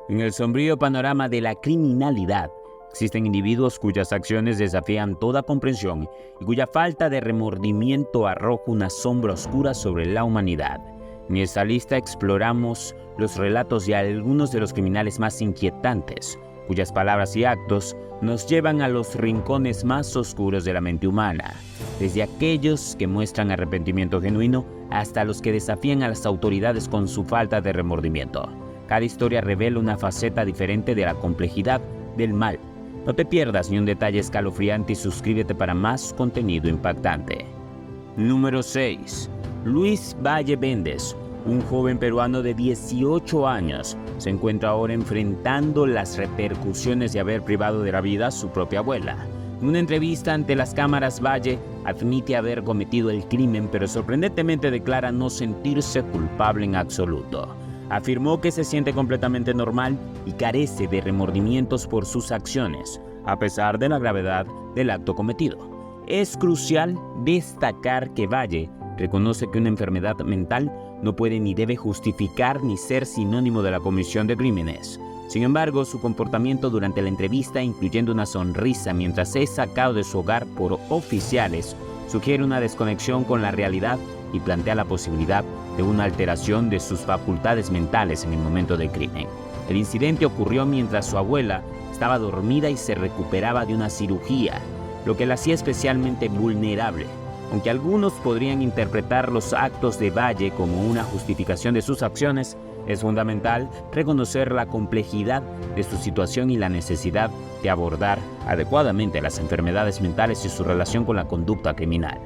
En el sombrío panorama de la criminalidad, existen individuos cuyas acciones desafían toda comprensión y cuya falta de remordimiento arroja una sombra oscura sobre la humanidad. En esta lista exploramos los relatos de algunos de los criminales más inquietantes, cuyas palabras y actos nos llevan a los rincones más oscuros de la mente humana, desde aquellos que muestran arrepentimiento genuino hasta los que desafían a las autoridades con su falta de remordimiento. Cada historia revela una faceta diferente de la complejidad del mal. No te pierdas ni un detalle escalofriante y suscríbete para más contenido impactante. Número 6. Luis Valle Méndez, un joven peruano de 18 años, se encuentra ahora enfrentando las repercusiones de haber privado de la vida a su propia abuela. En una entrevista ante las cámaras, Valle admite haber cometido el crimen, pero sorprendentemente declara no sentirse culpable en absoluto. Afirmó que se siente completamente normal y carece de remordimientos por sus acciones, a pesar de la gravedad del acto cometido. Es crucial destacar que Valle reconoce que una enfermedad mental no puede ni debe justificar ni ser sinónimo de la comisión de crímenes. Sin embargo, su comportamiento durante la entrevista, incluyendo una sonrisa mientras es sacado de su hogar por oficiales, sugiere una desconexión con la realidad y plantea la posibilidad de una alteración de sus facultades mentales en el momento del crimen. El incidente ocurrió mientras su abuela estaba dormida y se recuperaba de una cirugía, lo que la hacía especialmente vulnerable. Aunque algunos podrían interpretar los actos de Valle como una justificación de sus acciones, es fundamental reconocer la complejidad de su situación y la necesidad de abordar adecuadamente las enfermedades mentales y su relación con la conducta criminal.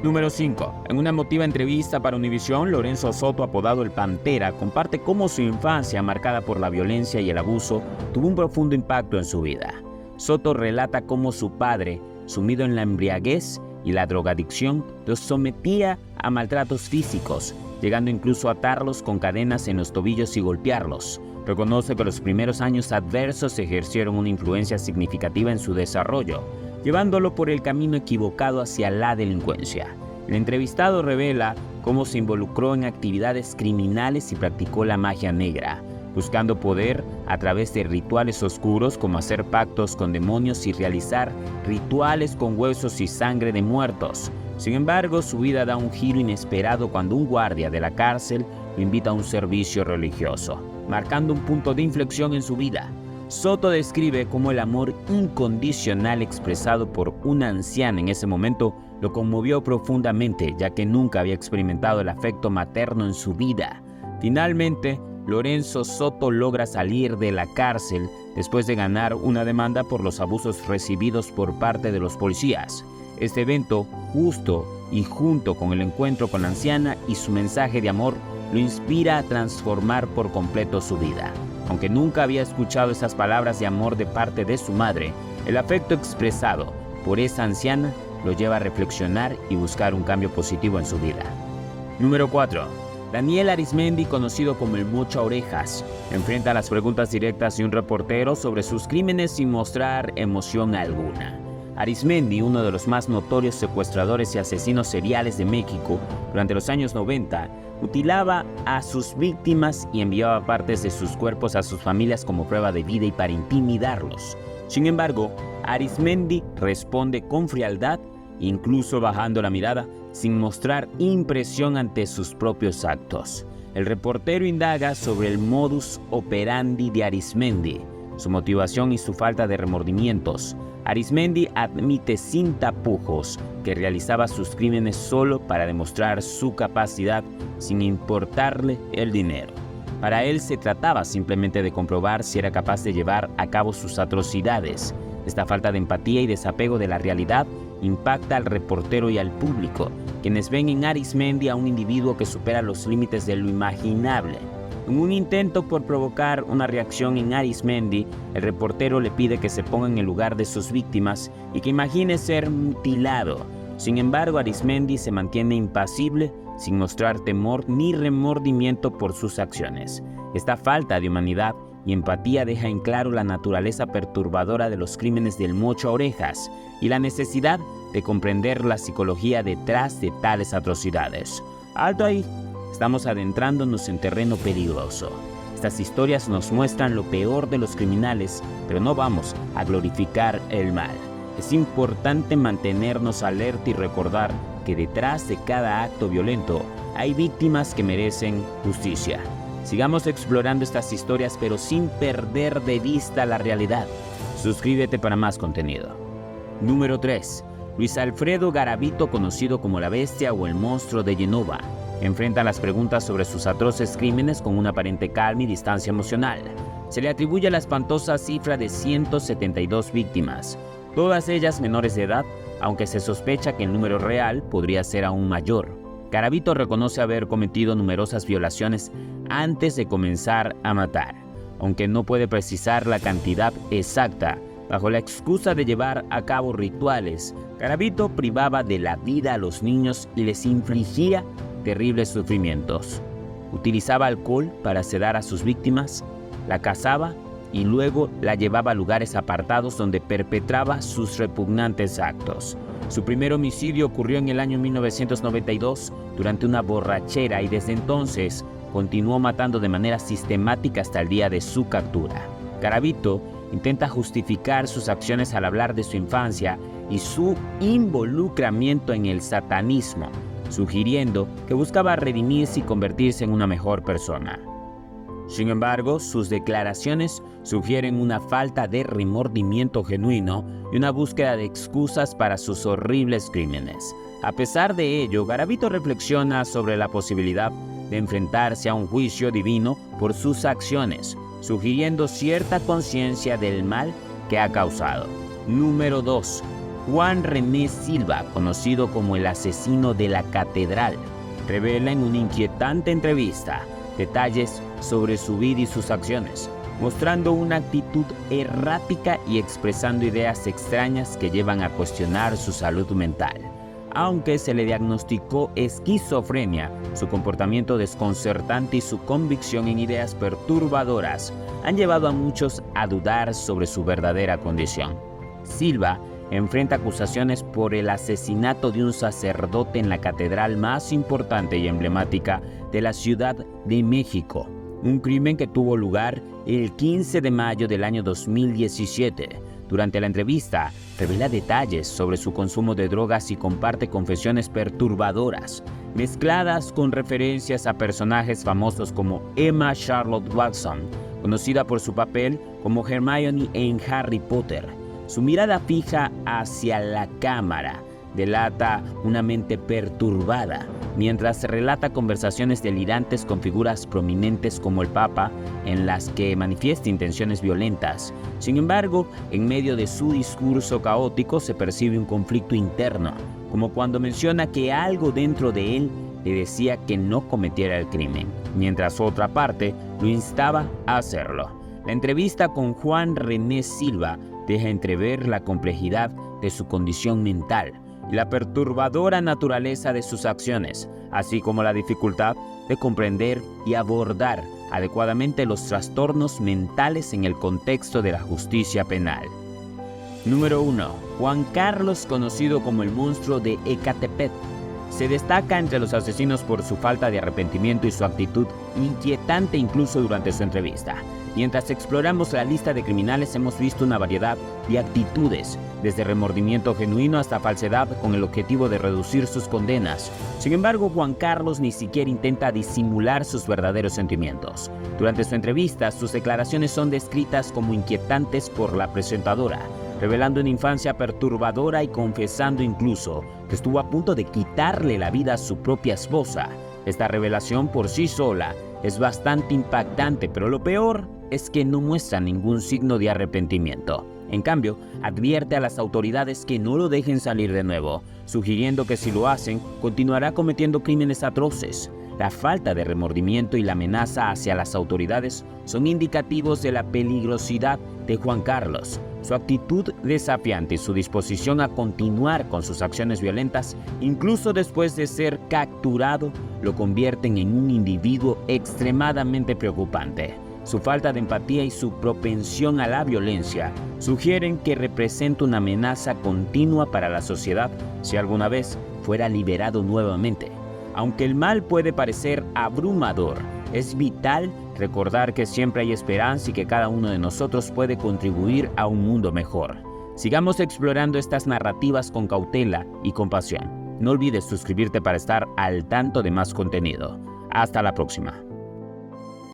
Número 5. En una emotiva entrevista para Univisión, Lorenzo Soto, apodado El Pantera, comparte cómo su infancia, marcada por la violencia y el abuso, tuvo un profundo impacto en su vida. Soto relata cómo su padre, sumido en la embriaguez y la drogadicción, los sometía a maltratos físicos, llegando incluso a atarlos con cadenas en los tobillos y golpearlos. Reconoce que los primeros años adversos ejercieron una influencia significativa en su desarrollo, llevándolo por el camino equivocado hacia la delincuencia. El entrevistado revela cómo se involucró en actividades criminales y practicó la magia negra, buscando poder a través de rituales oscuros como hacer pactos con demonios y realizar rituales con huesos y sangre de muertos. Sin embargo, su vida da un giro inesperado cuando un guardia de la cárcel lo invita a un servicio religioso, marcando un punto de inflexión en su vida. Soto describe cómo el amor incondicional expresado por una anciana en ese momento lo conmovió profundamente, ya que nunca había experimentado el afecto materno en su vida. Finalmente, Lorenzo Soto logra salir de la cárcel después de ganar una demanda por los abusos recibidos por parte de los policías. Este evento, justo y junto con el encuentro con la anciana y su mensaje de amor, lo inspira a transformar por completo su vida. Aunque nunca había escuchado esas palabras de amor de parte de su madre, el afecto expresado por esa anciana lo lleva a reflexionar y buscar un cambio positivo en su vida. Número 4. Daniel Arismendi, conocido como el Mocha Orejas, enfrenta las preguntas directas de un reportero sobre sus crímenes sin mostrar emoción alguna. Arismendi, uno de los más notorios secuestradores y asesinos seriales de México durante los años 90, mutilaba a sus víctimas y enviaba partes de sus cuerpos a sus familias como prueba de vida y para intimidarlos. Sin embargo, Arismendi responde con frialdad, incluso bajando la mirada, sin mostrar impresión ante sus propios actos. El reportero indaga sobre el modus operandi de Arismendi, su motivación y su falta de remordimientos. Arismendi admite sin tapujos que realizaba sus crímenes solo para demostrar su capacidad, sin importarle el dinero. Para él se trataba simplemente de comprobar si era capaz de llevar a cabo sus atrocidades. Esta falta de empatía y desapego de la realidad impacta al reportero y al público, quienes ven en Arismendi a un individuo que supera los límites de lo imaginable. En un intento por provocar una reacción en Arismendi, el reportero le pide que se ponga en el lugar de sus víctimas y que imagine ser mutilado. Sin embargo, Arismendi se mantiene impasible, sin mostrar temor ni remordimiento por sus acciones. Esta falta de humanidad y empatía deja en claro la naturaleza perturbadora de los crímenes del Mocha Orejas y la necesidad de comprender la psicología detrás de tales atrocidades. ¡Alto ahí! Estamos adentrándonos en terreno peligroso. Estas historias nos muestran lo peor de los criminales, pero no vamos a glorificar el mal. Es importante mantenernos alerta y recordar que detrás de cada acto violento hay víctimas que merecen justicia. Sigamos explorando estas historias, pero sin perder de vista la realidad. Suscríbete para más contenido. Número 3. Luis Alfredo Garavito, conocido como la Bestia o el Monstruo de Genova, enfrenta las preguntas sobre sus atroces crímenes con una aparente calma y distancia emocional. Se le atribuye la espantosa cifra de 172 víctimas, todas ellas menores de edad, aunque se sospecha que el número real podría ser aún mayor. Garavito reconoce haber cometido numerosas violaciones antes de comenzar a matar, aunque no puede precisar la cantidad exacta. Bajo la excusa de llevar a cabo rituales, Garavito privaba de la vida a los niños y les infligía terribles sufrimientos. Utilizaba alcohol para sedar a sus víctimas, la cazaba y luego la llevaba a lugares apartados donde perpetraba sus repugnantes actos. Su primer homicidio ocurrió en el año 1992 durante una borrachera y desde entonces continuó matando de manera sistemática hasta el día de su captura. Garavito intenta justificar sus acciones al hablar de su infancia y su involucramiento en el satanismo, sugiriendo que buscaba redimirse y convertirse en una mejor persona. Sin embargo, sus declaraciones sugieren una falta de remordimiento genuino y una búsqueda de excusas para sus horribles crímenes. A pesar de ello, Garavito reflexiona sobre la posibilidad de enfrentarse a un juicio divino por sus acciones, sugiriendo cierta conciencia del mal que ha causado. Número 2. Juan René Silva, conocido como el asesino de la catedral, revela en una inquietante entrevista detalles sobre su vida y sus acciones, mostrando una actitud errática y expresando ideas extrañas que llevan a cuestionar su salud mental. Aunque se le diagnosticó esquizofrenia, su comportamiento desconcertante y su convicción en ideas perturbadoras han llevado a muchos a dudar sobre su verdadera condición. Silva enfrenta acusaciones por el asesinato de un sacerdote en la catedral más importante y emblemática de la Ciudad de México, un crimen que tuvo lugar el 15 de mayo del año 2017. Durante la entrevista, revela detalles sobre su consumo de drogas y comparte confesiones perturbadoras, mezcladas con referencias a personajes famosos como Emma Charlotte Watson, conocida por su papel como Hermione en Harry Potter. Su mirada fija hacia la cámara delata una mente perturbada, mientras relata conversaciones delirantes con figuras prominentes como el Papa, en las que manifiesta intenciones violentas. Sin embargo, en medio de su discurso caótico se percibe un conflicto interno, como cuando menciona que algo dentro de él le decía que no cometiera el crimen, mientras otra parte lo instaba a hacerlo. La entrevista con Juan René Silva deja entrever la complejidad de su condición mental y la perturbadora naturaleza de sus acciones, así como la dificultad de comprender y abordar adecuadamente los trastornos mentales en el contexto de la justicia penal. Número 1. Juan Carlos, conocido como el Monstruo de Ecatepec, se destaca entre los asesinos por su falta de arrepentimiento y su actitud inquietante incluso durante su entrevista. Mientras exploramos la lista de criminales hemos visto una variedad de actitudes, desde remordimiento genuino hasta falsedad con el objetivo de reducir sus condenas. Sin embargo, Juan Carlos ni siquiera intenta disimular sus verdaderos sentimientos. Durante su entrevista, sus declaraciones son descritas como inquietantes por la presentadora, revelando una infancia perturbadora y confesando incluso que estuvo a punto de quitarle la vida a su propia esposa. Esta revelación por sí sola es bastante impactante, pero lo peor es que no muestra ningún signo de arrepentimiento. En cambio, advierte a las autoridades que no lo dejen salir de nuevo, sugiriendo que si lo hacen, continuará cometiendo crímenes atroces. La falta de remordimiento y la amenaza hacia las autoridades son indicativos de la peligrosidad de Juan Carlos. Su actitud desafiante y su disposición a continuar con sus acciones violentas, incluso después de ser capturado, lo convierten en un individuo extremadamente preocupante. Su falta de empatía y su propensión a la violencia sugieren que representa una amenaza continua para la sociedad si alguna vez fuera liberado nuevamente. Aunque el mal puede parecer abrumador, es vital recordar que siempre hay esperanza y que cada uno de nosotros puede contribuir a un mundo mejor. Sigamos explorando estas narrativas con cautela y compasión. No olvides suscribirte para estar al tanto de más contenido. Hasta la próxima.